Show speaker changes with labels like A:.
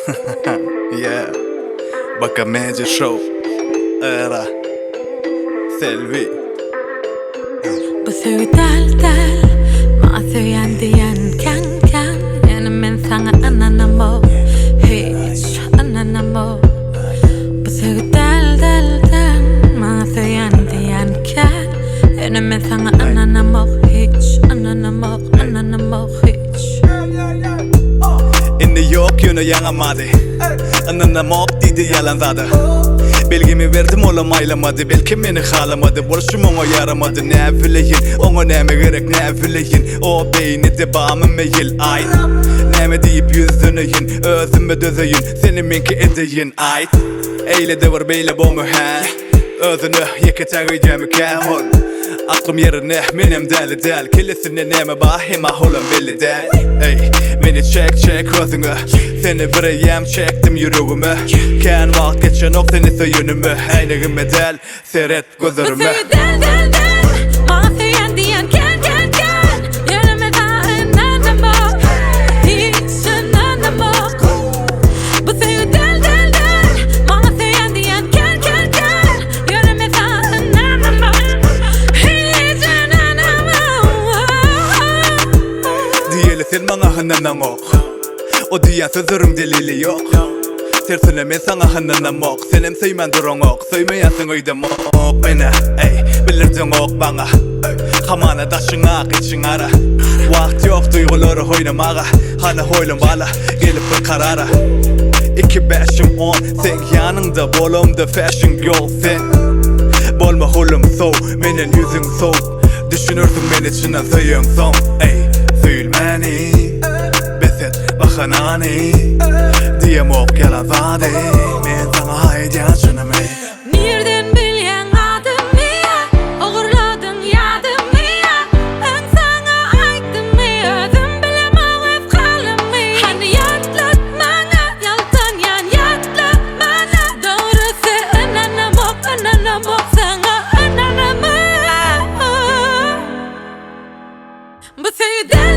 A: Yeah, Bkmediashow, Era, Selbi.
B: Bu sevdal ma söyandiyan kan men sana Ynanamok hiç Ynanamok. Bu sevdal ma söyandiyan kan men sana Ynanamok hiç Ynanamok hiç.
A: İndi yok yönü yanamadı. Ynanamok dedi yalandadı. Belgimi verdim olam aylamadı. Belki beni halamadı. Borçum ona yaramadı. Ne bileyin ona neme gerek ne bileyin. O beyni de bağımın meyil ay. Neme deyip yüzünüyin. Özümü dözüyin. Seni minki ediyin ay. Eyle de var beyle bu mühen. Özünü yeketağıyacağım kehol. Aklım yerine benim deli del. Kilisine neme bahima holum belli del. Ey, beni çek özünü. Seni bireyem çektim yüreğimi. Ken vakt geçen ok seni söyünümü. Eynegime del, seyret gözlerimi.
B: Ma söyandiyan kan men sana Ynanamok hiç Ynanamok. Bu sevdal ma söyandiyan kan men sana Ynanamok hiç Ynanamok.
A: Diyeli sen bana Ynanamok. O diyen sözlerim delili yok. Tersine men sana Ynanamok. Senem söymen durun ok. Söymeyensin aýdymok. Beni ey bilirdin ok bana. Hamana daşına geçin ara. Vakt yok duyguları oynamağa. Hani hoylum bala gelip bir karara. 2-5-10 sen yanında bolumda fashion yol sen. Bolma holum soğuk menen yüzün soğuk. Düşünürsün men içine söyün son. Ey söylmeni beset bahanani. Diyemok yalan zade. Men sana aýdýançynym ey.
B: Nereden bilyen adımı oğurladın yadımı. Ben sana aýdymy özüm bilemok hep kalımı. Hani yatlatmana yaltan yan yatlatmana. Doğrusu Ynanamok sana Ynanamok. Bu sevdal